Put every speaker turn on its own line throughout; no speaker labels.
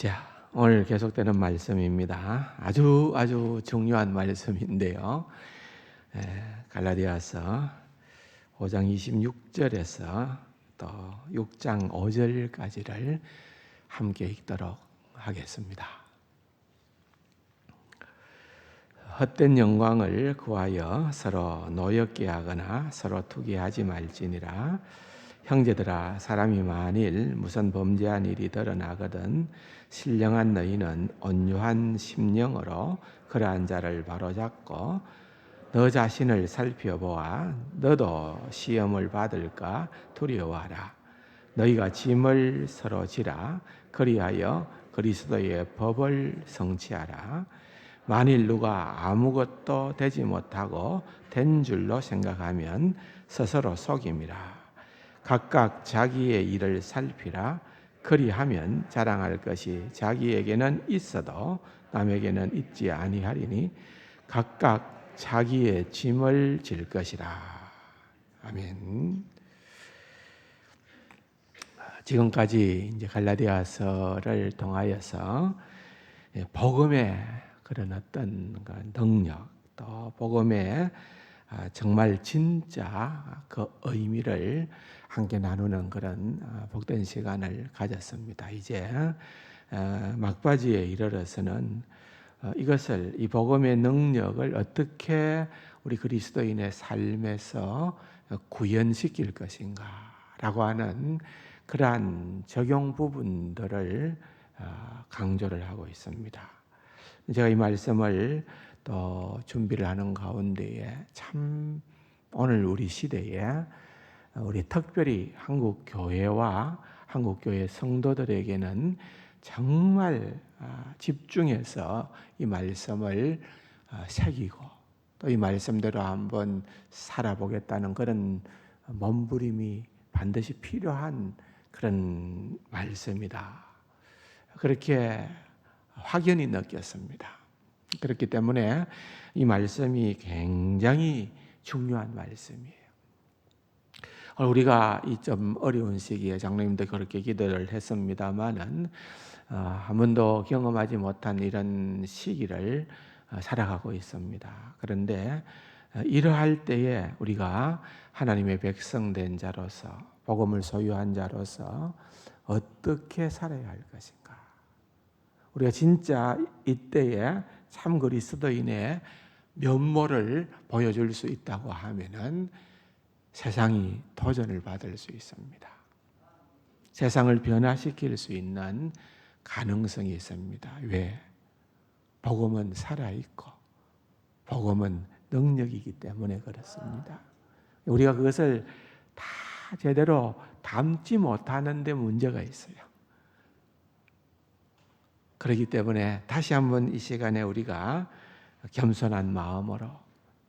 자, 오늘 계속되는 말씀입니다. 아주 중요한 말씀인데요. 갈라디아서 5장 26절에서 또 6장 5절까지를 함께 읽도록 하겠습니다. 헛된 영광을 구하여 서로 노엽게 하거나 서로 투기하지 말지니라. 형제들아, 사람이 만일 무슨 범죄한 일이 드러나거든 신령한 너희는 온유한 심령으로 그러한 자를 바로잡고 너 자신을 살펴보아 너도 시험을 받을까 두려워하라. 너희가 짐을 서로 지라. 그리하여 그리스도의 법을 성취하라. 만일 누가 아무것도 되지 못하고 된 줄로 생각하면 스스로 속임이라. 각각 자기의 일을 살피라. 그리하면 자랑할 것이 자기에게는 있어도 남에게는 있지 아니하리니 각각 자기의 짐을 질 것이라. 아멘. 지금까지 이제 갈라디아서를 통하여서 복음의 그런 어떤 능력, 또 복음의 정말 진짜 그 의미를 함께 나누는 그런 복된 시간을 가졌습니다. 이제 막바지에 이르러서는 이것을, 이 복음의 능력을 어떻게 우리 그리스도인의 삶에서 구현시킬 것인가라고 하는 그러한 적용 부분들을 강조를 하고 있습니다. 제가 이 말씀을 또 준비를 하는 가운데에 참 오늘 우리 시대에 우리 특별히 한국 교회와 한국 교회 성도들에게는 정말 집중해서 이 말씀을 새기고 또 이 말씀대로 한번 살아보겠다는 그런 몸부림이 반드시 필요한 그런 말씀이다. 그렇게 확연히 느꼈습니다. 그렇기 때문에 이 말씀이 굉장히 중요한 말씀이에요. 우리가 이 좀 어려운 시기에 장로님도 그렇게 기도를 했습니다만은 한 번도 경험하지 못한 이런 시기를 살아가고 있습니다. 그런데 이러할 때에 우리가 하나님의 백성된 자로서 복음을 소유한 자로서 어떻게 살아야 할 것인가? 우리가 진짜 이때에 참 그리스도인의 면모를 보여줄 수 있다고 하면은 세상이 도전을 받을 수 있습니다. 세상을 변화시킬 수 있는 가능성이 있습니다. 왜? 복음은 살아있고 복음은 능력이기 때문에 그렇습니다. 우리가 그것을 다 제대로 담지 못하는 데 문제가 있어요. 그렇기 때문에 다시 한번 이 시간에 우리가 겸손한 마음으로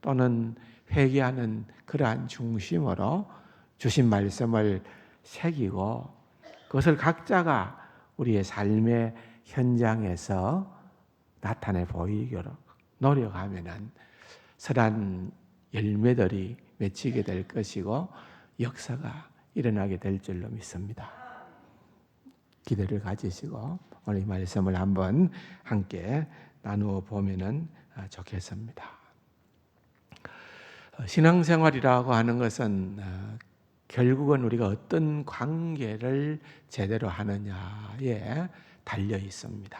또는 회개하는 그러한 중심으로 주신 말씀을 새기고 그것을 각자가 우리의 삶의 현장에서 나타내 보이도록 노력하면은 선한 열매들이 맺히게 될 것이고 역사가 일어나게 될 줄로 믿습니다. 기대를 가지시고 오늘 이 말씀을 한번 함께 나누어 보면은 좋겠습니다. 신앙생활이라고 하는 것은 결국은 우리가 어떤 관계를 제대로 하느냐에 달려 있습니다.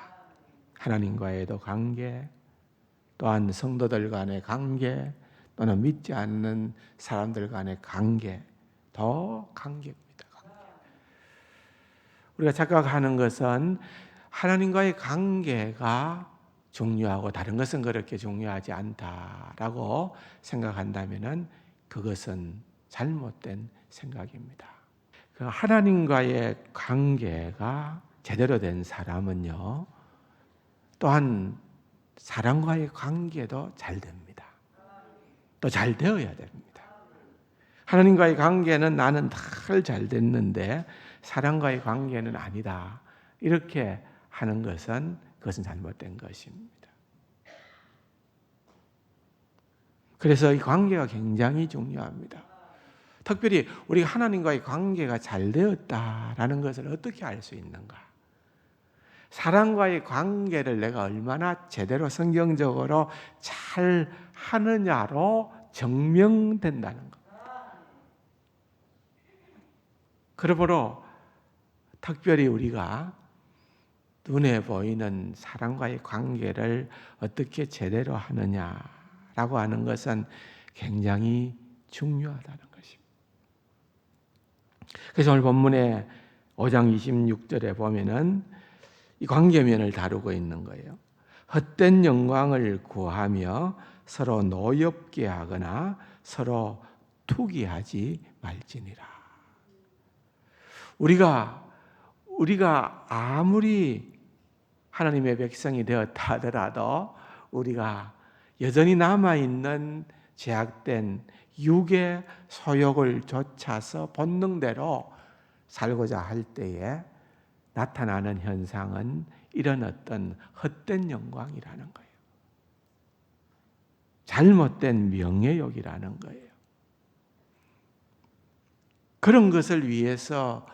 하나님과의도 관계, 또한 성도들 간의 관계, 또는 믿지 않는 사람들 간의 관계, 더 관계입니다. 관계. 우리가 착각하는 것은 하나님과의 관계가 중요하고 다른 것은 그렇게 중요하지 않다라고 생각한다면 그것은 잘못된 생각입니다. 그 하나님과의 관계가 제대로 된 사람은요, 또한 사람과의 관계도 잘 됩니다. 또 잘 되어야 됩니다. 하나님과의 관계는 나는 잘 됐는데 사람과의 관계는 아니다. 이렇게 하는 것은 그것은 잘못된 것입니다. 그래서 이 관계가 굉장히 중요합니다. 특별히 우리가 하나님과의 관계가 잘 되었다라는 것을 어떻게 알 수 있는가? 사람과의 관계를 내가 얼마나 제대로 성경적으로 잘 하느냐로 증명된다는 것. 그러므로 특별히 우리가 눈에 보이는 사람과의 관계를 어떻게 제대로 하느냐라고 하는 것은 굉장히 중요하다는 것입니다. 그래서 오늘 본문의 5장 26절에 보면은 이 관계면을 다루고 있는 거예요. 헛된 영광을 구하며 서로 노엽게 하거나 서로 투기하지 말지니라. 우리가 아무리 하나님의 백성이 되었다 하더라도 우리가 여전히 남아있는 제약된 육의 소욕을 좇아서 본능대로 살고자 할 때에 나타나는 현상은 이런 어떤 헛된 영광이라는 거예요. 잘못된 명예욕이라는 거예요. 그런 것을 위해서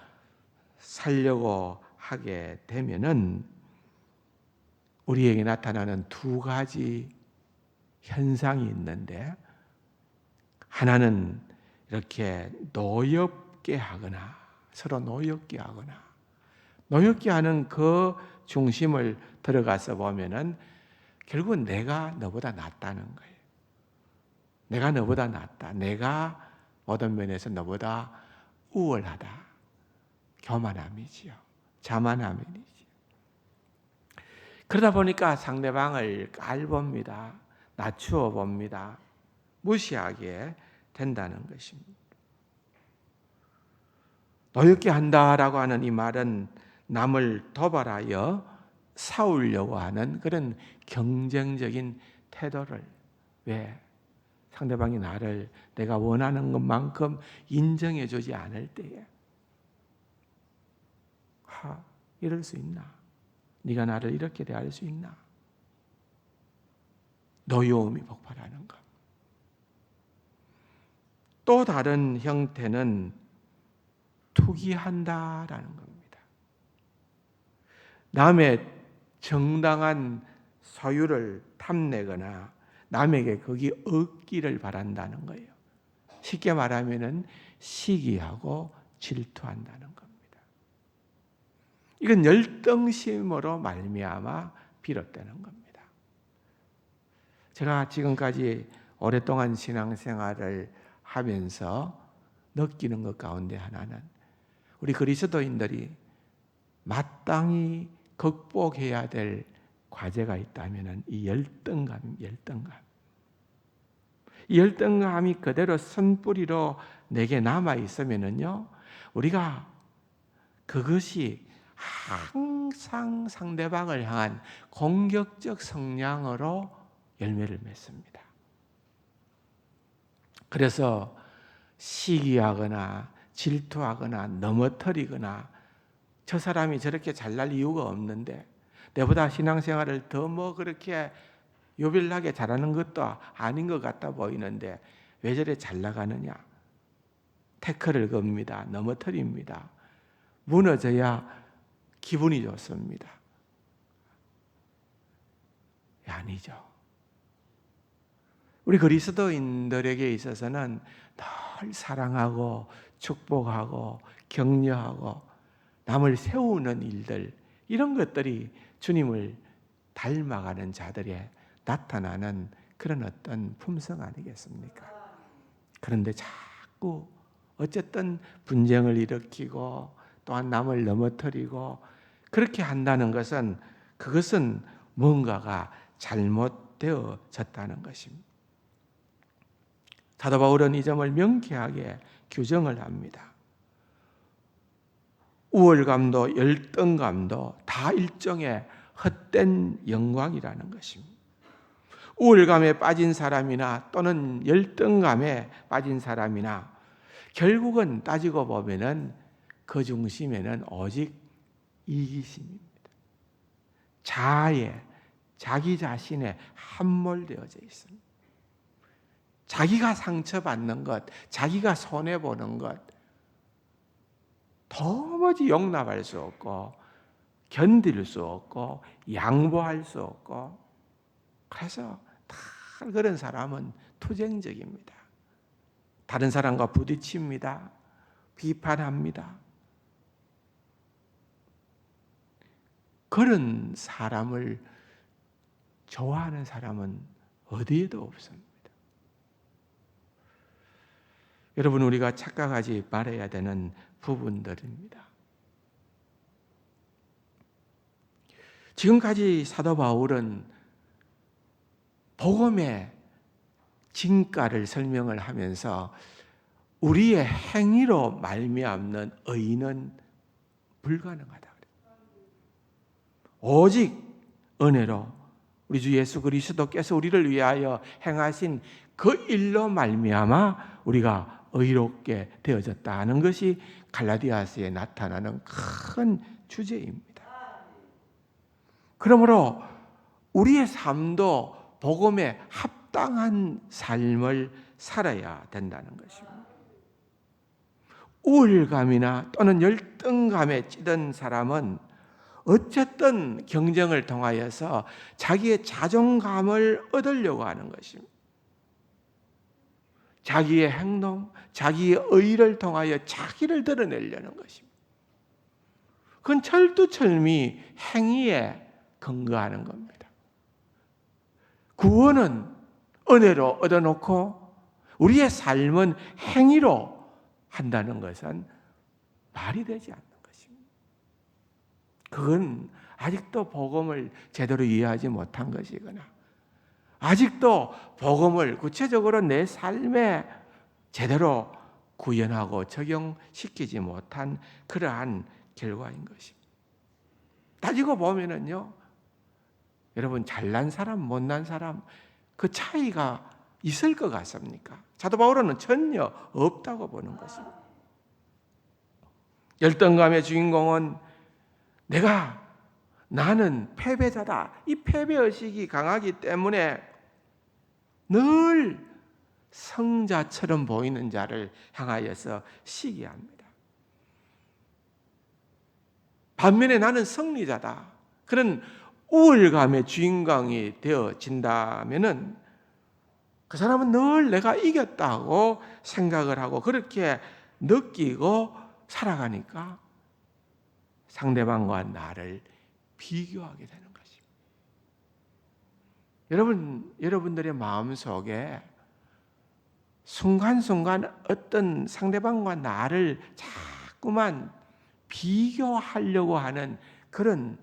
살려고 하게 되면은 우리에게 나타나는 두 가지 현상이 있는데, 하나는 이렇게 노엽게 하거나 서로 노엽게 하거나, 노엽게 하는 그 중심을 들어가서 보면은 결국은 내가 너보다 낫다는 거예요. 내가 너보다 낫다. 내가 모든 면에서 너보다 우월하다. 교만함이지요. 자만함이지요. 그러다 보니까 상대방을 깔봅니다. 낮추어 봅니다. 무시하게 된다는 것입니다. 노엽게 한다라고 하는 이 말은 남을 도발하여 싸우려고 하는 그런 경쟁적인 태도를, 왜? 상대방이 나를 내가 원하는 것만큼 인정해 주지 않을 때에, 이럴 수 있나? 네가 나를 이렇게 대할 수 있나? 노여움이 폭발하는 것. 또 다른 형태는 투기한다라는 겁니다. 남의 정당한 소유를 탐내거나 남에게 거기 얻기를 바란다는 거예요. 쉽게 말하면은 시기하고 질투한다는 겁니다. 이건 열등심으로 말미암아 비롯되는 겁니다. 제가 지금까지 오랫동안 신앙생활을 하면서 느끼는 것 가운데 하나는, 우리 그리스도인들이 마땅히 극복해야 될 과제가 있다면 이 열등감. 이 열등감이 그대로 선뿌리로 내게 남아 있으면은요, 우리가 그것이 항상 상대방을 향한 공격적 성향으로 열매를 맺습니다. 그래서 시기하거나 질투하거나 넘어뜨리거나, 저 사람이 저렇게 잘날 이유가 없는데 내보다 신앙생활을 더 그렇게 요별나게 잘하는 것도 아닌 것 같아 보이는데 왜 저래 잘 나가느냐, 태클을 겁니다. 넘어뜨립니다. 무너져야 기분이 좋습니다. 아니죠. 우리 그리스도인들에게 있어서는 늘 사랑하고 축복하고 격려하고 남을 세우는 일들, 이런 것들이 주님을 닮아가는 자들의 나타나는 그런 어떤 품성 아니겠습니까? 그런데 자꾸 어쨌든 분쟁을 일으키고 또한 남을 넘어뜨리고 그렇게 한다는 것은, 그것은 뭔가가 잘못되어졌다는 것입니다. 사도 바울은 이 점을 명쾌하게 규정을 합니다. 우월감도 열등감도 다 일종의 헛된 영광이라는 것입니다. 우월감에 빠진 사람이나 또는 열등감에 빠진 사람이나 결국은 따지고 보면은 그 중심에는 오직 이기심입니다. 자기 자신에 함몰되어져 있습니다. 자기가 상처받는 것, 자기가 손해보는 것 도무지 용납할 수 없고 견딜 수 없고 양보할 수 없고, 그래서 다 그런 사람은 투쟁적입니다. 다른 사람과 부딪힙니다. 비판합니다. 그런 사람을 좋아하는 사람은 어디에도 없습니다. 여러분, 우리가 착각하지 말아야 되는 부분들입니다. 지금까지 사도 바울은 복음의 진가를 설명을 하면서 우리의 행위로 말미암는 의는 불가능하다. 오직 은혜로 우리 주 예수 그리스도께서 우리를 위하여 행하신 그 일로 말미암아 우리가 의롭게 되어졌다는 것이 갈라디아서에 나타나는 큰 주제입니다. 그러므로 우리의 삶도 복음에 합당한 삶을 살아야 된다는 것입니다. 우울감이나 또는 열등감에 찌든 사람은 어쨌든 경쟁을 통하여서 자기의 자존감을 얻으려고 하는 것입니다. 자기의 행동, 자기의 의를 통하여 자기를 드러내려는 것입니다. 그건 철두철미 행위에 근거하는 겁니다. 구원은 은혜로 얻어놓고 우리의 삶은 행위로 한다는 것은 말이 되지 않는 것입니다. 그건 아직도 복음을 제대로 이해하지 못한 것이거나 아직도 복음을 구체적으로 내 삶에 제대로 구현하고 적용시키지 못한 그러한 결과인 것입니다. 따지고 보면은요, 여러분, 잘난 사람, 못난 사람 그 차이가 있을 것 같습니까? 사도 바울은 전혀 없다고 보는 것입니다. 열등감의 주인공은 나는 패배자다. 이 패배의식이 강하기 때문에 늘 성자처럼 보이는 자를 향하여서 시기합니다. 반면에 나는 승리자다. 그런 우월감의 주인공이 되어진다면은 그 사람은 늘 내가 이겼다고 생각을 하고 그렇게 느끼고 살아가니까 상대방과 나를 비교하게 되는 것입니다. 여러분들의 마음속에 순간순간 어떤 상대방과 나를 자꾸만 비교하려고 하는 그런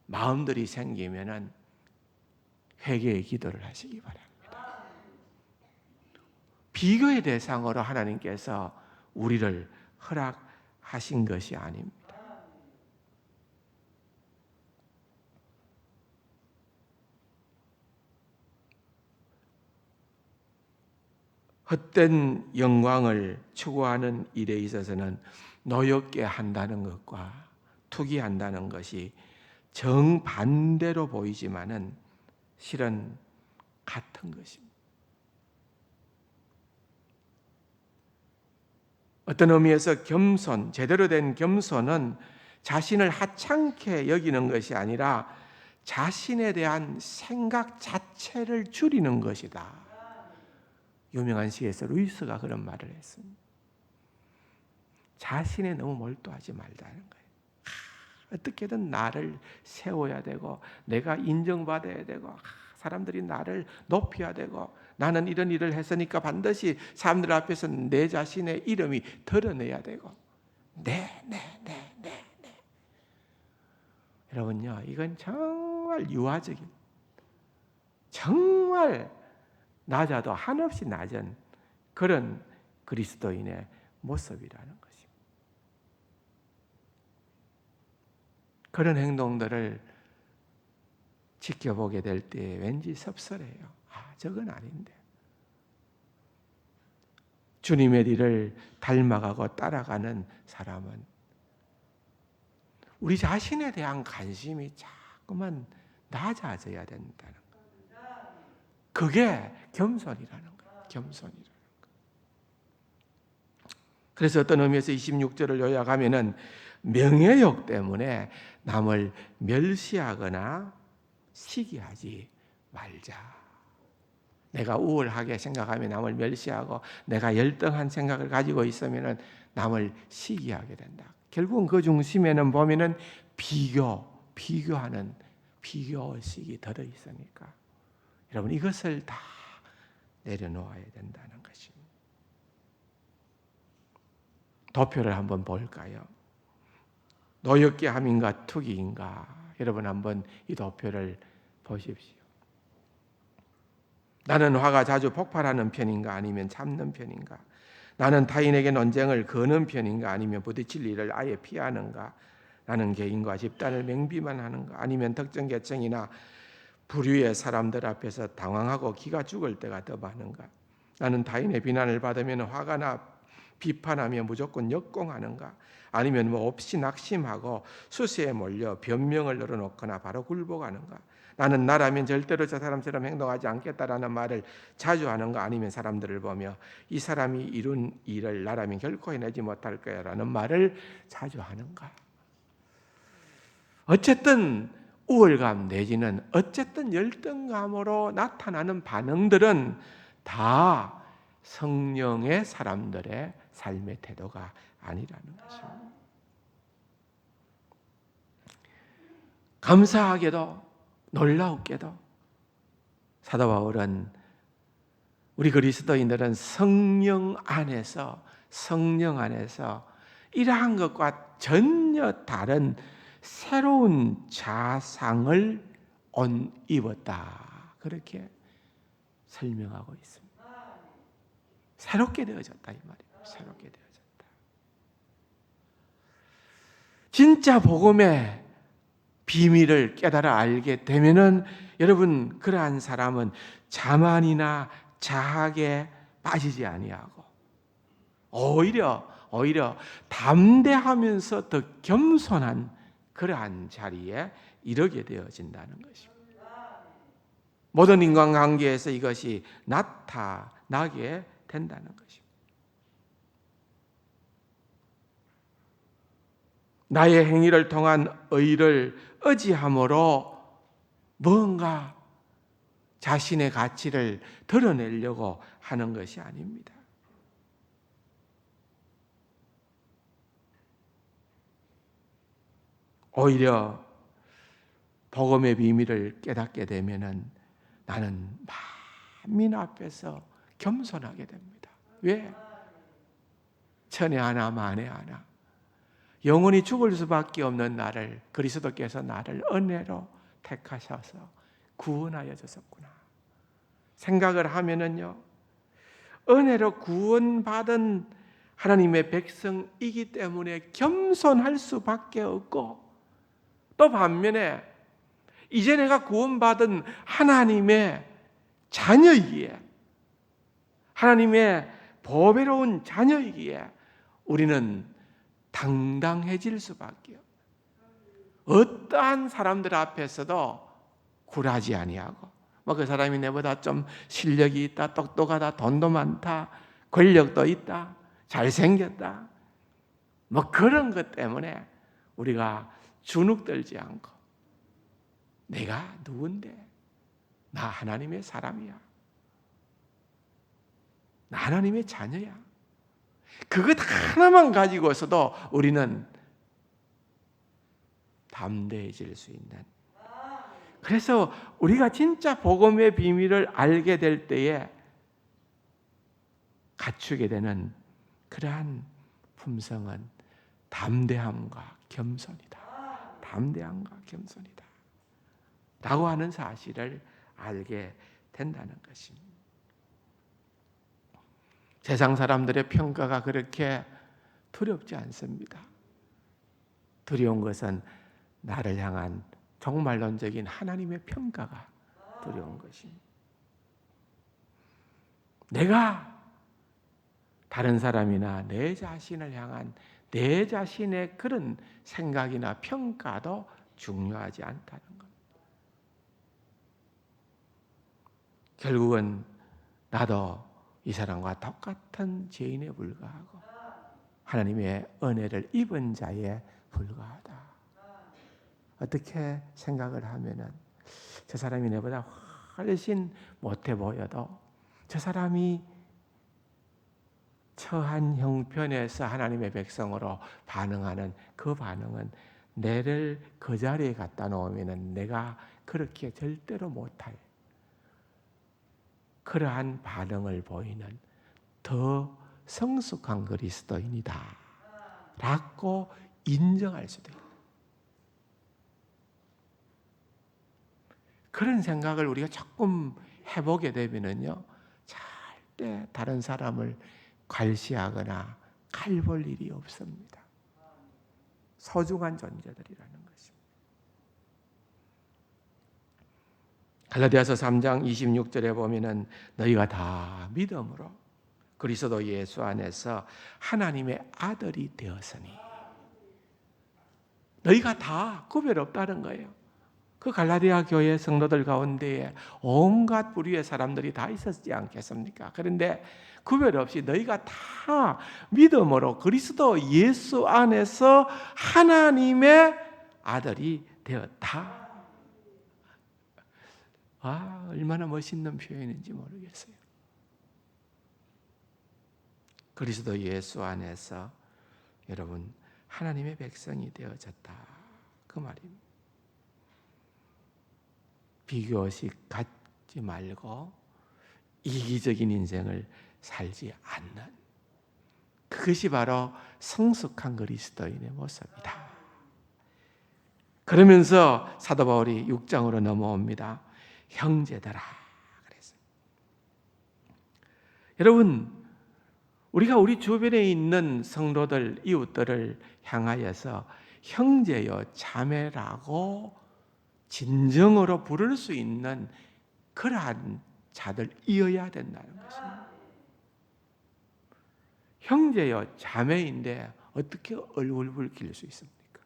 마음들이 생기면은 회개의 기도를 하시기 바랍니다. 비교의 대상으로 하나님께서 우리를 허락하신 것이 아닙니다. 헛된 영광을 추구하는 일에 있어서는 노엽게 한다는 것과 투기한다는 것이 정반대로 보이지만은 실은 같은 것입니다. 어떤 의미에서 겸손, 제대로 된 겸손은 자신을 하찮게 여기는 것이 아니라 자신에 대한 생각 자체를 줄이는 것이다. 유명한 시에서 루이스가 그런 말을 했습니다. 자신에 너무 몰두하지 말자는 거예요. 어떻게든 나를 세워야 되고 내가 인정받아야 되고 사람들이 나를 높여야 되고 나는 이런 일을 했으니까 반드시 사람들 앞에서 내 자신의 이름이 드러내야 되고 네. 여러분요, 이건 정말 유아적인, 정말 낮아도 한없이 낮은 그런 그리스도인의 모습이라는 것입니다. 그런 행동들을 지켜보게 될 때 왠지 섭섭해요. 저건 아닌데. 주님의 일을 닮아가고 따라가는 사람은 우리 자신에 대한 관심이 자꾸만 낮아져야 된다는 거예요. 그게 겸손이라는 거예요. 겸손이라는 거예요. 그래서 어떤 의미에서 26절을 요약하면은 명예욕 때문에 남을 멸시하거나 시기하지 말자. 내가 우월하게 생각하면 남을 멸시하고 내가 열등한 생각을 가지고 있으면 남을 시기하게 된다. 결국은 그 중심에는 보면은 비교하는 비교의식이 들어 있으니까 여러분 이것을 다 내려놓아야 된다는 것입니다. 도표를 한번 볼까요? 노역계함인가 투기인가? 여러분 한번 이 도표를 보십시오. 나는 화가 자주 폭발하는 편인가 아니면 참는 편인가? 나는 타인에게 논쟁을 거는 편인가 아니면 부딪힐 일을 아예 피하는가? 나는 개인과 집단을 맹비만 하는가 아니면 특정 계층이나 부류의 사람들 앞에서 당황하고 기가 죽을 때가 더 많은가? 나는 타인의 비난을 받으면 화가 나 비판하며 무조건 역공하는가? 아니면 없이 낙심하고 수세에 몰려 변명을 늘어놓거나 바로 굴복하는가? 나는 나라면 절대로 저 사람처럼 행동하지 않겠다라는 말을 자주 하는가? 아니면 사람들을 보며 이 사람이 이룬 일을 나라면 결코 해내지 못할 거야 라는 말을 자주 하는가? 어쨌든 우월감 내지는 어쨌든 열등감으로 나타나는 반응들은 다 성령의 사람들의 삶의 태도가 아니라는 것입니다. 감사하게도 놀라웠게도 사도 바울은 우리 그리스도인들은 성령 안에서 이러한 것과 전혀 다른 새로운 자상을 입었다. 그렇게 설명하고 있습니다. 새롭게 되어졌다 이 말이에요. 새롭게 되어졌다. 진짜 복음의 비밀을 깨달아 알게 되면은 여러분 그러한 사람은 자만이나 자학에 빠지지 아니하고 오히려 담대하면서 더 겸손한 그러한 자리에 이르게 되어진다는 것입니다. 모든 인간관계에서 이것이 나타나게 된다는 것입니다. 나의 행위를 통한 의를 의지함으로 뭔가 자신의 가치를 드러내려고 하는 것이 아닙니다. 오히려 복음의 비밀을 깨닫게 되면은 나는 만민 앞에서 겸손하게 됩니다. 왜? 천에 하나 만에 하나 영원히 죽을 수밖에 없는 나를 그리스도께서 나를 은혜로 택하셔서 구원하여 주셨구나 생각을 하면은요 은혜로 구원받은 하나님의 백성이기 때문에 겸손할 수밖에 없고 또 반면에 이제 내가 구원받은 하나님의 자녀이기에 하나님의 보배로운 자녀이기에 우리는 당당해질 수밖에 없어요. 어떠한 사람들 앞에서도 굴하지 아니하고 그 사람이 내보다 좀 실력이 있다, 똑똑하다, 돈도 많다, 권력도 있다, 잘생겼다 그런 것 때문에 우리가 주눅들지 않고 내가 누군데? 나 하나님의 사람이야. 나 하나님의 자녀야. 그것 하나만 가지고서도 우리는 담대해질 수 있는. 그래서 우리가 진짜 복음의 비밀을 알게 될 때에 갖추게 되는 그러한 품성은 담대함과 겸손이다. 담대함과 겸손이다. 라고 하는 사실을 알게 된다는 것입니다. 세상 사람들의 평가가 그렇게 두렵지 않습니다. 두려운 것은 나를 향한 종말론적인 하나님의 평가가 두려운 것입니다. 내가 다른 사람이나 내 자신을 향한 내 자신의 그런 생각이나 평가도 중요하지 않다는 것. 결국은 나도 이 사람과 똑같은 죄인에 불과하고 하나님의 은혜를 입은 자에 불과하다. 어떻게 생각을 하면은 저 사람이 내보다 훨씬 못해 보여도 저 사람이 처한 형편에서 하나님의 백성으로 반응하는 그 반응은 내를 그 자리에 갖다 놓으면은 내가 그렇게 절대로 못할 그러한 반응을 보이는 더 성숙한 그리스도인이다 라고 인정할 수도 있다. 그런 생각을 우리가 조금 해보게 되면은요, 절대 다른 사람을 괄시하거나 칼볼 일이 없습니다. 소중한 존재들이라는 것입니다. 갈라디아서 3장 26절에 보면은 너희가 다 믿음으로 그리스도 예수 안에서 하나님의 아들이 되었으니 너희가 다 구별 없다는 거예요. 그 갈라디아 교회 성도들 가운데에 온갖 부류의 사람들이 다 있었지 않겠습니까? 그런데 구별 없이 너희가 다 믿음으로 그리스도 예수 안에서 하나님의 아들이 되었다. 아, 얼마나 멋있는 표현인지 모르겠어요. 그리스도 예수 안에서 여러분 하나님의 백성이 되어졌다. 그 말입니다. 비교식 갖지 말고 이기적인 인생을 살지 않는 그것이 바로 성숙한 그리스도인의 모습이다. 그러면서 사도 바울이 6장으로 넘어옵니다. 형제들아 그랬어요. 여러분 우리가 우리 주변에 있는 성도들 이웃들을 향하여서 형제여 자매라고 진정으로 부를 수 있는 그러한 자들이어야 된다는 것입니다. 형제여 자매인데 어떻게 얼굴 붉힐 수 있습니까?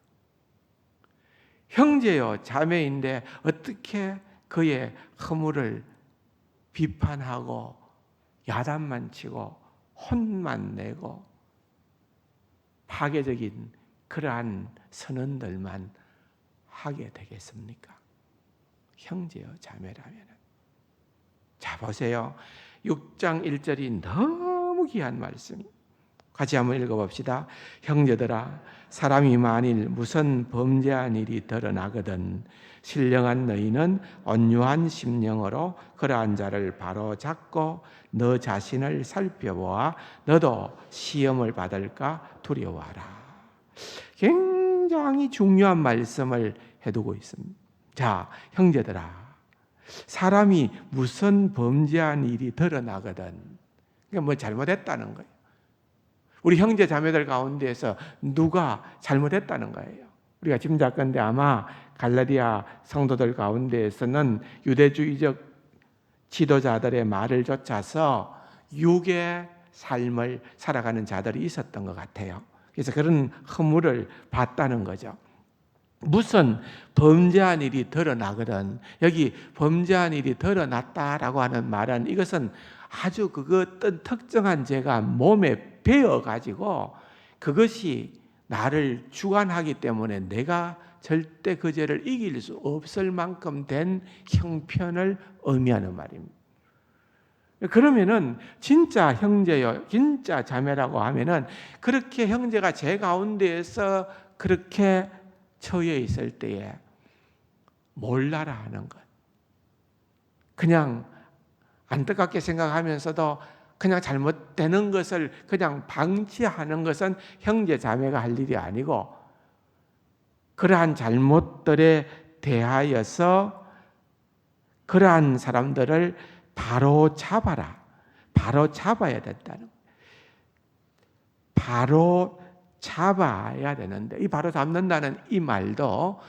형제여 자매인데 어떻게 그의 허물을 비판하고 야단만 치고 혼만 내고 파괴적인 그러한 선언들만 하게 되겠습니까? 형제여 자매라면. 자 보세요. 6장 1절이 너무 귀한 말씀. 같이 한번 읽어봅시다. 형제들아 사람이 만일 무슨 범죄한 일이 드러나거든 신령한 너희는 온유한 심령으로 그러한 자를 바로 잡고 너 자신을 살펴보아 너도 시험을 받을까 두려워하라. 굉장히 중요한 말씀을 해두고 있습니다. 자, 형제들아, 사람이 무슨 범죄한 일이 드러나거든, 그러니까 뭐 잘못했다는 거예요. 우리 형제 자매들 가운데에서 누가 잘못했다는 거예요. 우리가 짐작컨대 아마 갈라디아 성도들 가운데에서는 유대주의적 지도자들의 말을 좇아서 육의 삶을 살아가는 자들이 있었던 것 같아요. 그래서 그런 허물을 봤다는 거죠. 무슨 범죄한 일이 드러나거든. 여기 범죄한 일이 드러났다라고 하는 말은 이것은 아주 그 어떤 특정한 죄가 몸에 배어가지고 그것이 나를 주관하기 때문에 내가 절대 그 죄를 이길 수 없을 만큼 된 형편을 의미하는 말입니다. 그러면은 진짜 형제요, 진짜 자매라고 하면은 그렇게 형제가 제 가운데에서 그렇게 처해 있을 때에 몰라라 하는 것. 그냥 안타깝게 생각하면서도 그냥 잘못되는 것을 그냥 방치하는 것은 형제 자매가 할 일이 아니고 그러한 잘못들에 대하여서 그러한 사람들을 바로 잡아라. 바로 잡아야 된다는 거예요. 바로 잡아야 되는데 이 바로 잡는다는 이 말도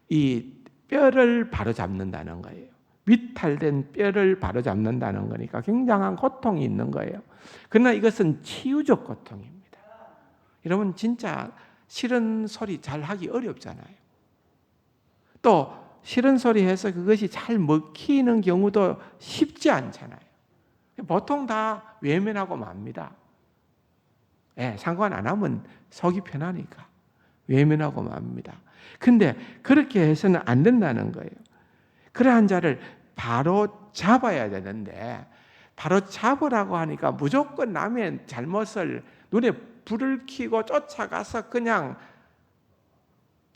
이 뼈를 바로 잡는다는 거예요. 위탈된 뼈를 바로 잡는다는 거니까 굉장한 고통이 있는 거예요. 그러나 이것은 치유적 고통입니다. 여러분 진짜 싫은 소리 잘 하기 어렵잖아요. 또 싫은 소리 해서 그것이 잘 먹히는 경우도 쉽지 않잖아요. 보통 다 외면하고 맙니다. 상관 안 하면 속이 편하니까 외면하고 맙니다. 근데 그렇게 해서는 안 된다는 거예요. 그러한 자를 바로 잡아야 되는데 바로 잡으라고 하니까 무조건 남의 잘못을 눈에 불을 켜고 쫓아가서 그냥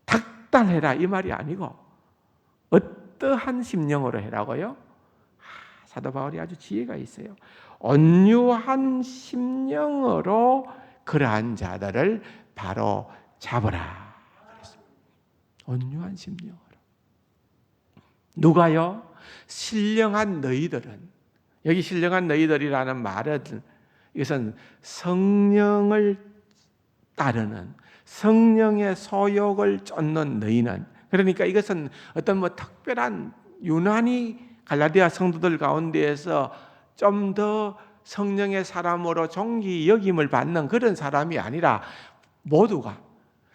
닥달해라 이 말이 아니고 어떠한 심령으로 해라고요? 사도 바울이 아주 지혜가 있어요. 온유한 심령으로 그러한 자들을 바로 잡으라. 온유한 심령으로. 누가요? 신령한 너희들은, 여기 신령한 너희들이라는 말은 이것은 성령을 따르는, 성령의 소욕을 쫓는 너희는, 그러니까 이것은 어떤 특별한 유난히 갈라디아 성도들 가운데에서 좀 더 성령의 사람으로 존귀 여김을 받는 그런 사람이 아니라 모두가,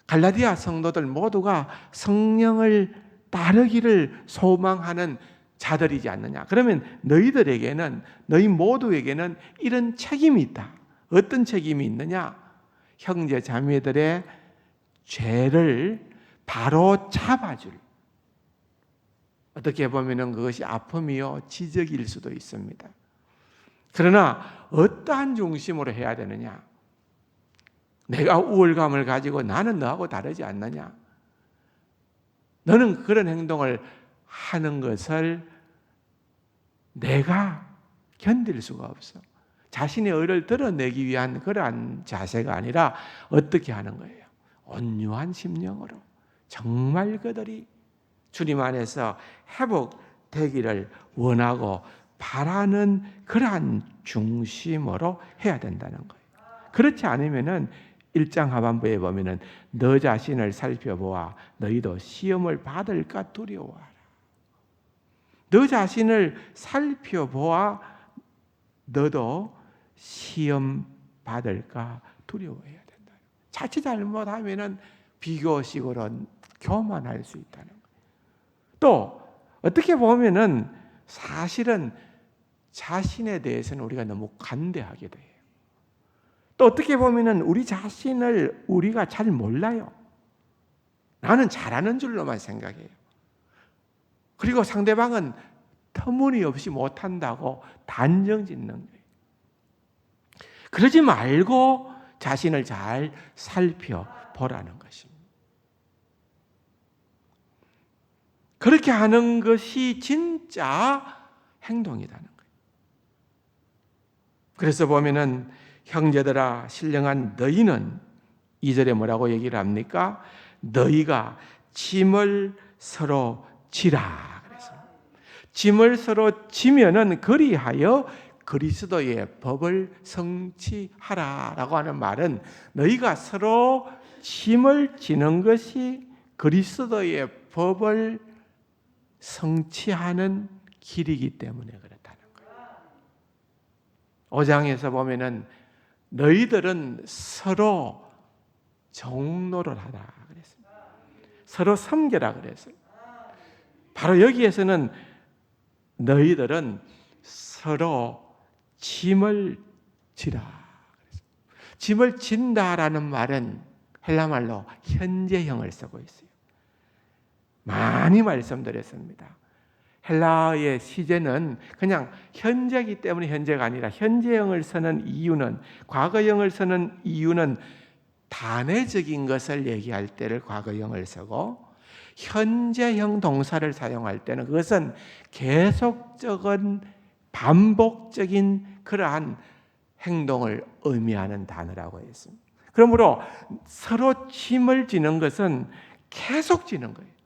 갈라디아 성도들 모두가 성령을 따르기를 소망하는 자들이지 않느냐. 그러면 너희들에게는, 너희 모두에게는 이런 책임이 있다. 어떤 책임이 있느냐? 형제 자매들의 죄를 바로 잡아줄, 어떻게 보면 그것이 아픔이요 지적일 수도 있습니다. 그러나 어떠한 중심으로 해야 되느냐? 내가 우월감을 가지고 나는 너하고 다르지 않느냐? 너는 그런 행동을 하는 것을 내가 견딜 수가 없어. 자신의 의를 드러내기 위한 그러한 자세가 아니라 어떻게 하는 거예요? 온유한 심령으로 정말 그들이 주님 안에서 회복되기를 원하고 바라는 그러한 중심으로 해야 된다는 거예요. 그렇지 않으면은 1장 하반부에 보면은 너 자신을 살펴보아 너희도 시험을 받을까 두려워하라. 너 자신을 살펴보아 너도 시험 받을까 두려워해야 된다. 자칫 잘못하면은 비교식으로 교만할 수 있다는 거예요. 또 어떻게 보면은 사실은 자신에 대해서는 우리가 너무 관대하게 돼요. 또 어떻게 보면은 우리 자신을 우리가 잘 몰라요. 나는 잘하는 줄로만 생각해요. 그리고 상대방은 터무니없이 못한다고 단정 짓는 거예요. 그러지 말고 자신을 잘 살펴보라는 것입니다. 그렇게 하는 것이 진짜 행동이라는 거예요. 그래서 보면은 형제들아 신령한 너희는 2절에 뭐라고 얘기를 합니까? 너희가 짐을 서로 지라 그래서 짐을 서로 지면은 그리하여 그리스도의 법을 성취하라라고 하는 말은 너희가 서로 짐을 지는 것이 그리스도의 법을 성취하는 길이기 때문에 그렇다는 거예요. 5장에서 보면은 너희들은 서로 종노를 하라 그랬습니다. 서로 섬겨라 그랬어요. 바로 여기에서는 너희들은 서로 짐을 지라 그랬어요. 짐을 진다라는 말은 헬라말로 현재형을 쓰고 있어요. 많이 말씀드렸습니다. 헬라의 시제는 그냥 현재이기 때문에 현재가 아니라 현재형을 쓰는 이유는, 과거형을 쓰는 이유는 단회적인 것을 얘기할 때를 과거형을 쓰고 현재형 동사를 사용할 때는 그것은 계속적인 반복적인 그러한 행동을 의미하는 단어라고 했습니다. 그러므로 서로 짐을 지는 것은 계속 지는 거예요.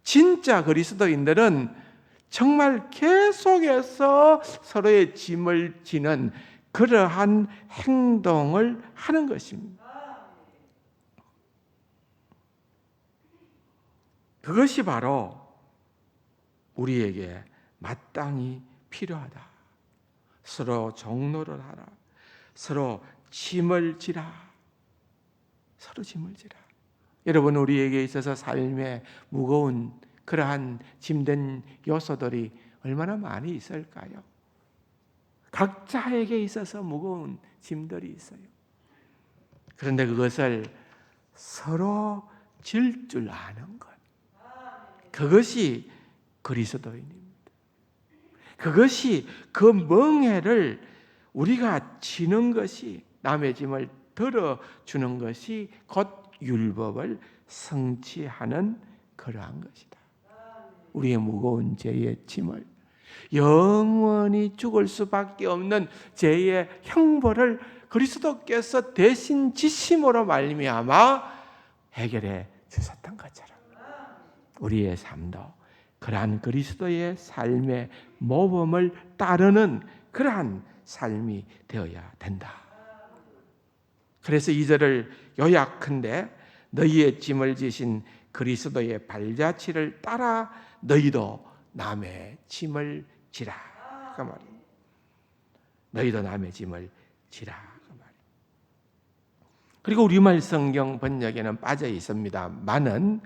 진짜 그리스도인들은 정말 계속해서 서로의 짐을 지는 그러한 행동을 하는 것입니다. 그것이 바로 우리에게 마땅히 필요하다. 서로 종노를 하라. 서로 짐을 지라. 서로 짐을 지라. 여러분, 우리에게 있어서 삶에 무거운 그러한 짐된 요소들이 얼마나 많이 있을까요? 각자에게 있어서 무거운 짐들이 있어요. 그런데 그것을 서로 질 줄 아는 것. 그것이 그리스도인입니다. 그것이 그 멍에를 우리가 지는 것이, 남의 짐을 들어주는 것이 곧 율법을 성취하는 그러한 것이다. 우리의 무거운 죄의 짐을, 영원히 죽을 수밖에 없는 죄의 형벌을 그리스도께서 대신 지심으로 말미암아 해결해 주셨던 것처럼 우리의 삶도 그러한 그리스도의 삶의 모범을 따르는 그러한 삶이 되어야 된다. 그래서 2절을 요약한데, 너희의 짐을 지신 그리스도의 발자취를 따라 너희도 남의 짐을 지라. 그 말이에요. 너희도 남의 짐을 지라. 그 말이에요. 그리고 우리말 성경 번역에는 빠져 있습니다만은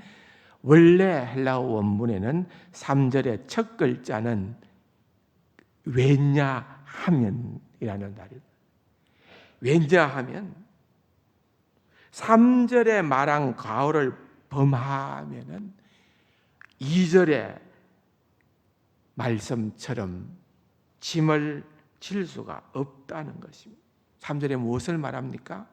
원래 헬라어 원문에는 3절의 첫 글자는 왜냐하면이라는 말입니다. 왜냐하면 3절에 말한 가오를 범하면은 2절의 말씀처럼 짐을 질 수가 없다는 것입니다. 3절에 무엇을 말합니까?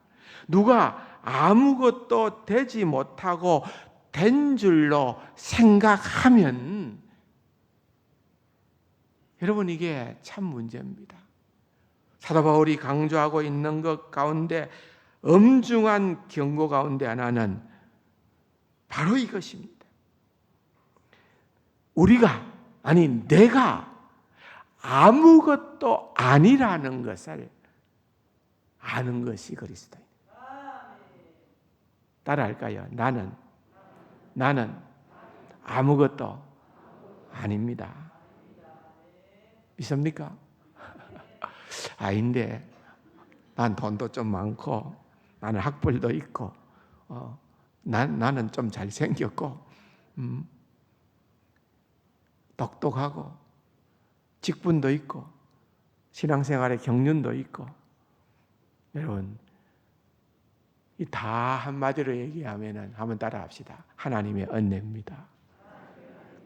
누가 아무것도 되지 못하고 된 줄로 생각하면, 여러분 이게 참 문제입니다. 사도 바울이 강조하고 있는 것 가운데 엄중한 경고 가운데 하나는 바로 이것입니다. 내가 아무것도 아니라는 것을 아는 것이 그리스도입니다. 따라할까요? 나는 아무것도 아닙니다. 믿습니까? 아닌데, 난 돈도 좀 많고, 나는 학벌도 있고, 나는 좀 잘생겼고, 똑똑하고, 직분도 있고, 신앙생활에 경륜도 있고. 여러분, 이 다 한마디로 얘기하면은 한번 따라합시다. 하나님의 은혜입니다.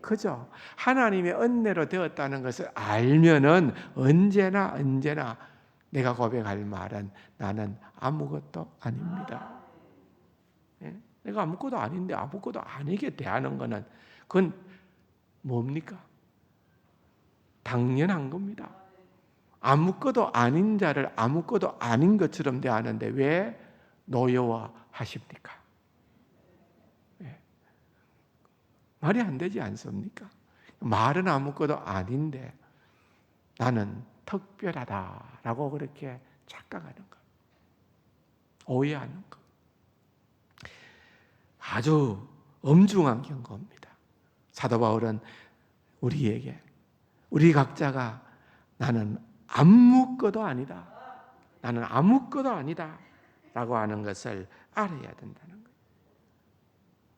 그죠? 하나님의 은혜로 되었다는 것을 알면은 언제나 내가 고백할 말은 나는 아무것도 아닙니다. 예? 내가 아무것도 아닌데 아무것도 아니게 대하는 것은 그건 뭡니까? 당연한 겁니다. 아무것도 아닌 자를 아무것도 아닌 것처럼 대하는데 왜 노여워하십니까? 예. 말이 안 되지 않습니까? 말은 아무것도 아닌데 나는 특별하다라고 그렇게 착각하는 것, 오해하는 것, 아주 엄중한 경고입니다. 사도 바울은 우리에게, 우리 각자가 나는 아무것도 아니다, 나는 아무것도 아니다 라고 하는 것을 알아야 된다는 거예요.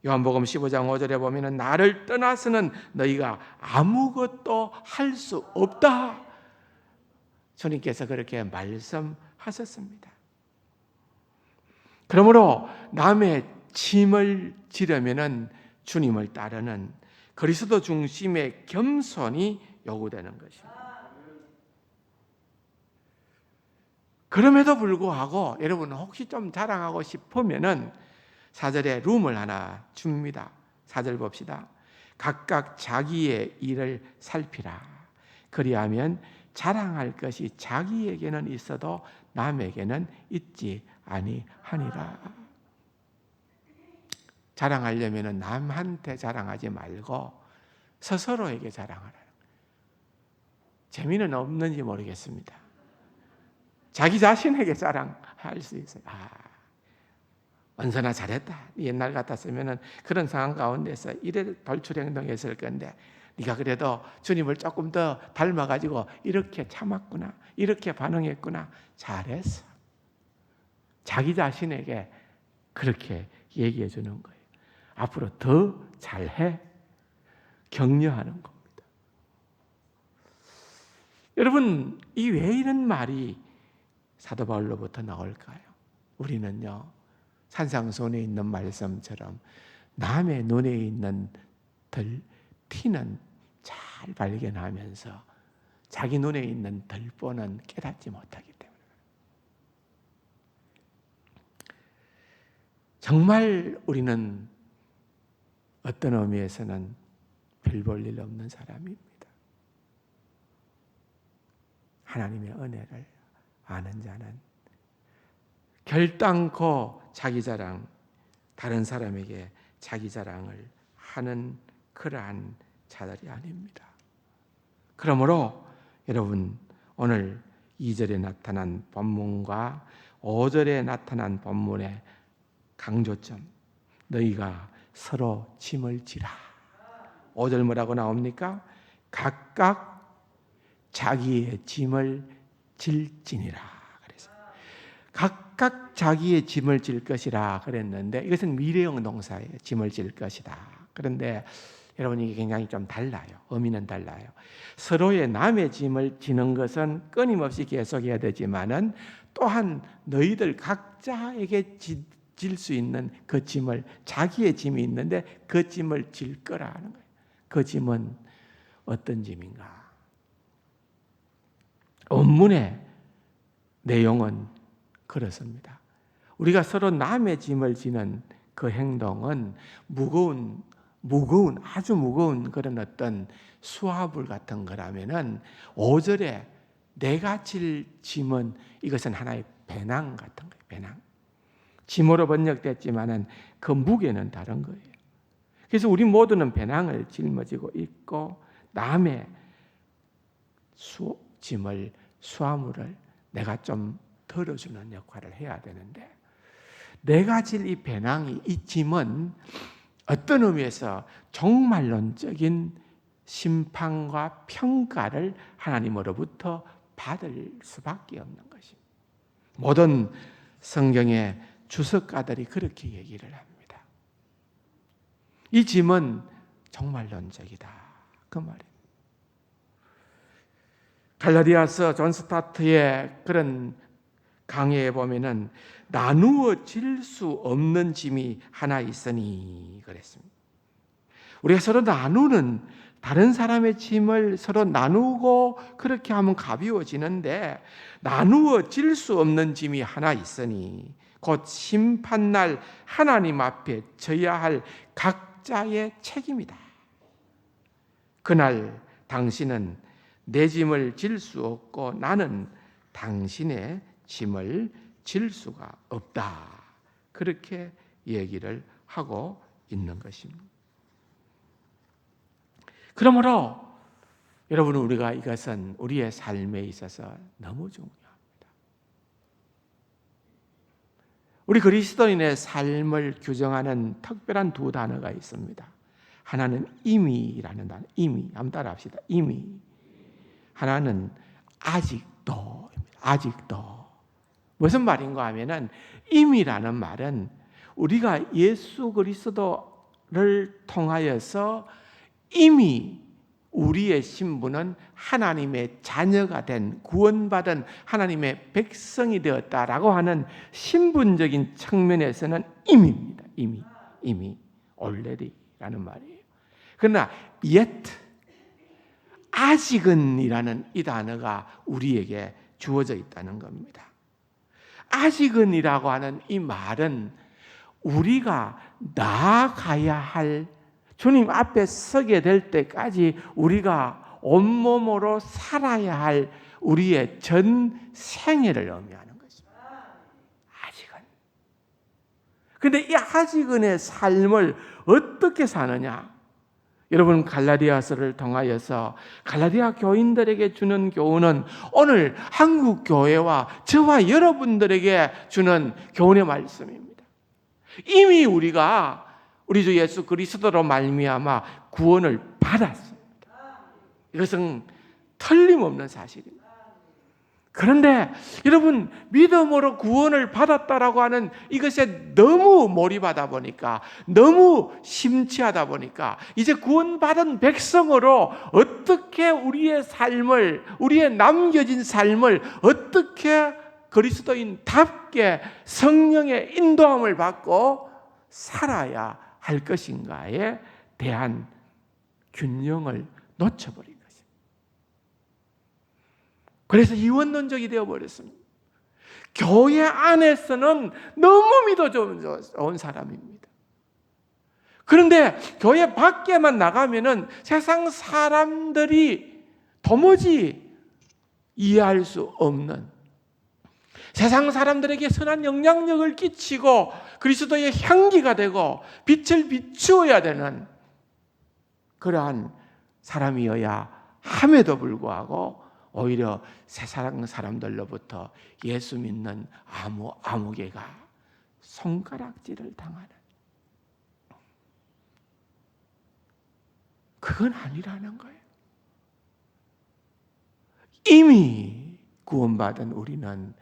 요한복음 15장 5절에 보면 나를 떠나서는 너희가 아무것도 할 수 없다, 주님께서 그렇게 말씀하셨습니다. 그러므로 남의 짐을 지려면 주님을 따르는 그리스도 중심의 겸손이 요구되는 것입니다. 그럼에도 불구하고 여러분 혹시 좀 자랑하고 싶으면은 4절에 룸을 하나 줍니다. 4절 봅시다. 각각 자기의 일을 살피라. 그리하면 자랑할 것이 자기에게는 있어도 남에게는 있지 아니하니라. 자랑하려면 남한테 자랑하지 말고 스스로에게 자랑하라. 재미는 없는지 모르겠습니다. 자기 자신에게 자랑할 수 있어요. 언제나 잘했다. 옛날 같았으면 그런 상황 가운데서 이래 돌출 행동했을 건데 네가 그래도 주님을 조금 더 닮아가지고 이렇게 참았구나, 이렇게 반응했구나, 잘했어. 자기 자신에게 그렇게 얘기해 주는 거예요. 앞으로 더 잘해, 격려하는 겁니다. 여러분, 이 왜 이런 말이 사도 바울로부터 나올까요? 우리는요, 산상수훈에 있는 말씀처럼 남의 눈에 있는 티는 잘 발견하면서 자기 눈에 있는 들보는 깨닫지 못하기 때문에 정말 우리는 어떤 의미에서는 별 볼 일 없는 사람입니다. 하나님의 은혜를 아는 자는 결단코 자기 자랑, 다른 사람에게 자기 자랑을 하는 그러한 자들이 아닙니다. 그러므로 여러분 오늘 2절에 나타난 본문과 5절에 나타난 본문의 강조점, 너희가 서로 짐을 지라. 5절 뭐라고 나옵니까? 각각 자기의 짐을 질지니라. 그래서 각각 자기의 짐을 질 것이라 그랬는데 이것은 미래형 동사예요. 짐을 질 것이다. 그런데 여러분 이게 굉장히 좀 달라요. 의미는 달라요. 서로의 남의 짐을 지는 것은 끊임없이 계속해야 되지만은 또한 너희들 각자에게 질 수 있는 그 짐을, 자기의 짐이 있는데 그 짐을 질 거라 하는 거예요. 그 짐은 어떤 짐인가? 본문의 내용은 그렇습니다. 우리가 서로 남의 짐을 지는 그 행동은 아주 무거운 그런 어떤 수화물 같은 거라면은 5절에 내가 질 짐은 이것은 하나의 배낭 같은 거예요. 배낭. 짐으로 번역됐지만은 그 무게는 다른 거예요. 그래서 우리 모두는 배낭을 짊어지고 있고 남의 짐을, 수화물을 내가 좀 덜어주는 역할을 해야 되는데 내가 질 이 배낭이, 이 짐은 어떤 의미에서 종말론적인 심판과 평가를 하나님으로부터 받을 수밖에 없는 것입니다. 모든 성경의 주석가들이 그렇게 얘기를 합니다. 이 짐은 종말론적이다. 그 말입니다. 갈라디아서 존 스타트의 그런 강의에 보면은 나누어 질 수 없는 짐이 하나 있으니 그랬습니다. 우리가 서로 나누는, 다른 사람의 짐을 서로 나누고 그렇게 하면 가벼워지는데 나누어 질 수 없는 짐이 하나 있으니 곧 심판날 하나님 앞에 져야 할 각자의 책임이다. 그날 당신은 내 짐을 질 수 없고 나는 당신의 짐을 질 수가 없다. 그렇게 얘기를 하고 있는 것입니다. 그러므로 여러분 우리가 이것은 우리의 삶에 있어서 너무 중요합니다. 우리 그리스도인의 삶을 규정하는 특별한 두 단어가 있습니다. 하나는 임의라는 단어, 임의. 한번 따라합시다. 임의. 하나는 아직도입니다. 아직도. 무슨 말인가 하면은 임의라는 말은 우리가 예수 그리스도를 통하여서 이미 우리의 신분은 하나님의 자녀가 된, 구원받은 하나님의 백성이 되었다라고 하는 신분적인 측면에서는 임의입니다. 이미 already라는 말이에요. 그러나 yet, 아직은이라는 이 단어가 우리에게 주어져 있다는 겁니다. 아직은이라고 하는 이 말은 우리가 나아가야 할, 주님 앞에 서게 될 때까지 우리가 온몸으로 살아야 할 우리의 전 생애를 의미하는 것입니다. 아직은. 그런데 이 아직은의 삶을 어떻게 사느냐? 여러분 갈라디아서를 통하여서 갈라디아 교인들에게 주는 교훈은 오늘 한국 교회와 저와 여러분들에게 주는 교훈의 말씀입니다. 이미 우리가 우리 주 예수 그리스도로 말미암아 구원을 받았습니다. 이것은 틀림없는 사실입니다. 그런데 여러분 믿음으로 구원을 받았다라고 하는 이것에 너무 몰입하다 보니까, 너무 심취하다 보니까 이제 구원받은 백성으로 어떻게 우리의 삶을, 우리의 남겨진 삶을 어떻게 그리스도인답게 성령의 인도함을 받고 살아야 할 것인가에 대한 균형을 놓쳐버린 것입니다. 그래서 이원론적이 되어버렸습니다. 교회 안에서는 너무 믿어 좋은 사람입니다. 그런데 교회 밖에만 나가면은 세상 사람들이 도무지 이해할 수 없는, 세상 사람들에게 선한 영향력을 끼치고 그리스도의 향기가 되고 빛을 비추어야 되는 그러한 사람이어야 함에도 불구하고 오히려 세상 사람들로부터 예수 믿는 아무개가 손가락질을 당하는, 그건 아니라는 거예요. 이미 구원받은 우리는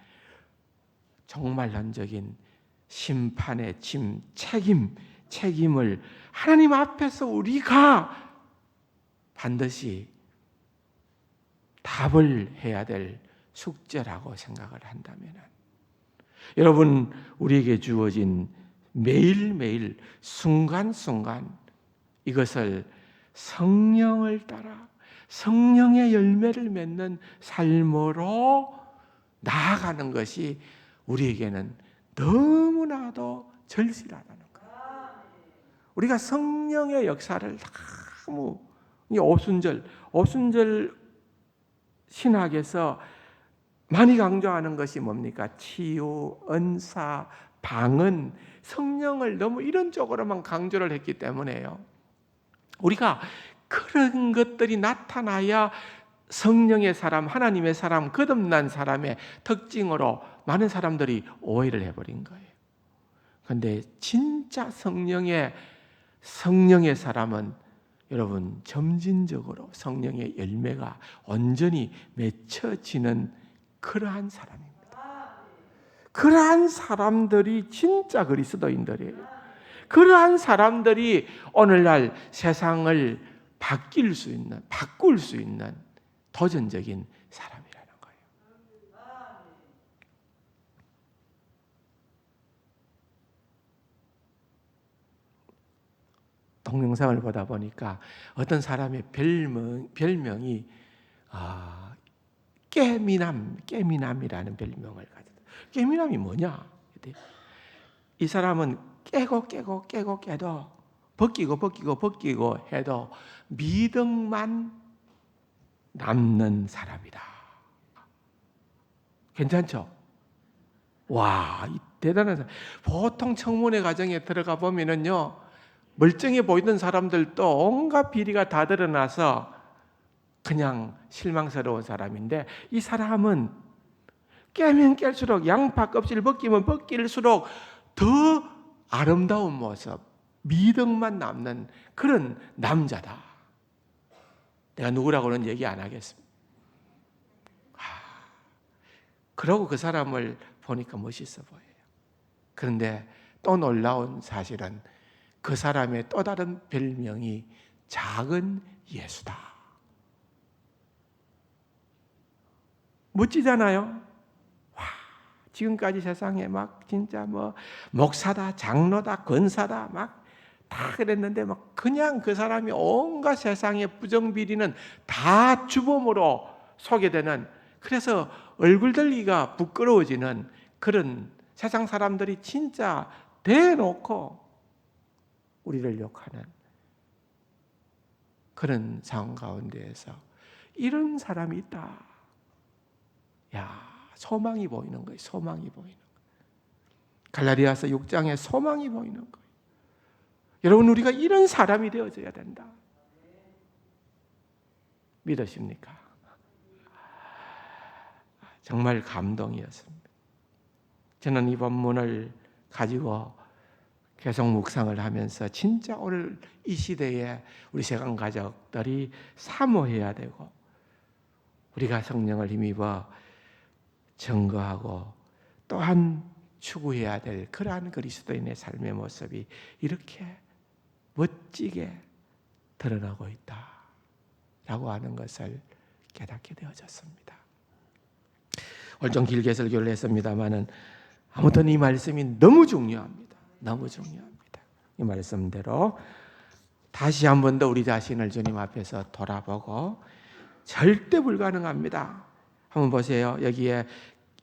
정말론적인 심판의 책임을 하나님 앞에서 우리가 반드시 답을 해야 될 숙제라고 생각을 한다면, 여러분, 우리에게 주어진 매일매일 순간순간 이것을 성령을 따라 성령의 열매를 맺는 삶으로 나아가는 것이 우리에게는 너무나도 절실하다는 거예요. 우리가 성령의 역사를 너무, 오순절 신학에서 많이 강조하는 것이 뭡니까? 치유, 은사, 방언, 성령을 너무 이런 쪽으로만 강조를 했기 때문에요. 우리가 그런 것들이 나타나야 성령의 사람, 하나님의 사람, 거듭난 사람의 특징으로 많은 사람들이 오해를 해버린 거예요. 그런데 진짜 성령의 사람은 여러분 점진적으로 성령의 열매가 온전히 맺혀지는 그러한 사람입니다. 그러한 사람들이 진짜 그리스도인들이에요. 그러한 사람들이 오늘날 세상을 바꿀 수 있는 도전적인 사람이라는 거예요. 동영상을 보다 보니까 어떤 사람의 별명이 깨미남이라는 별명을 가졌어요. 깨미남이 뭐냐? 이 사람은 깨고 벗기고 해도 미덕만 남는 사람이다. 괜찮죠? 와, 대단한 사람. 보통 청문회 과정에 들어가 보면은요, 멀쩡해 보이던 사람들도 온갖 비리가 다 드러나서 그냥 실망스러운 사람인데, 이 사람은 깨면 깰수록, 양파 껍질 벗기면 벗길수록 더 아름다운 모습, 미덕만 남는 그런 남자다. 내가 누구라고는 얘기 안 하겠습니다. 그러고 그 사람을 보니까 멋있어 보여요. 그런데 또 놀라운 사실은 그 사람의 또 다른 별명이 작은 예수다. 멋지잖아요? 와, 지금까지 세상에 막 진짜 목사다, 장로다, 권사다 막 다 그랬는데 그냥 그 사람이 온갖 세상의 부정비리는 다 주범으로 소개되는, 그래서 얼굴 들기가 부끄러워지는 그런, 세상 사람들이 진짜 대놓고 우리를 욕하는 그런 상황 가운데에서 이런 사람이 있다. 야, 소망이 보이는 거예요. 소망이 보이는 거예요. 갈라디아서 6장에 소망이 보이는 거예요. 여러분, 우리가 이런 사람이 되어져야 된다. 믿으십니까? 정말 감동이었습니다. 저는 이 본문을 가지고 계속 묵상을 하면서 진짜 오늘 이 시대에 우리 세상 가족들이 사모해야 되고, 우리가 성령을 힘입어 증거하고 또한 추구해야 될 그러한 그리스도인의 삶의 모습이 이렇게 멋지게 드러나고 있다라고 하는 것을 깨닫게 되어졌습니다. 오늘 좀 길게 설교를 했습니다마는 아무튼 이 말씀이 너무 중요합니다. 너무 중요합니다. 이 말씀대로 다시 한 번 더 우리 자신을 주님 앞에서 돌아보고 절대 불가능합니다. 한번 보세요. 여기에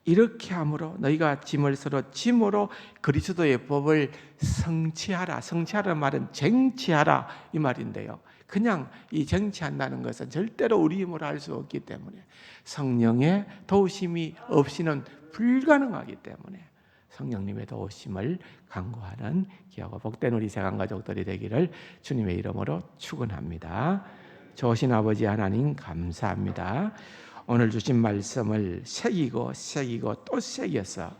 이렇게 함으로 너희가 짐을 서로 짐으로 그리스도의 법을 성취하라. 성취하라는 말은 쟁취하라 이 말인데요. 그냥 이 쟁취한다는 것은 절대로 우리 힘으로 할 수 없기 때문에 성령의 도우심이 없이는 불가능하기 때문에 성령님의 도우심을 간구하는 귀하고 복된 우리 세간 가족들이 되기를 주님의 이름으로 축원합니다. 좋으신 아버지 하나님 감사합니다. 오늘 주신 말씀을 새기고 또 새겨서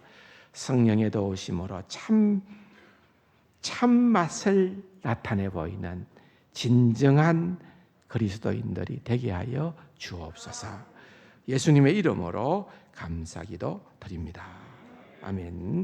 성령의 도우심으로 참 맛을 나타내 보이는 진정한 그리스도인들이 되게 하여 주옵소서. 예수님의 이름으로 감사기도 드립니다. 아멘.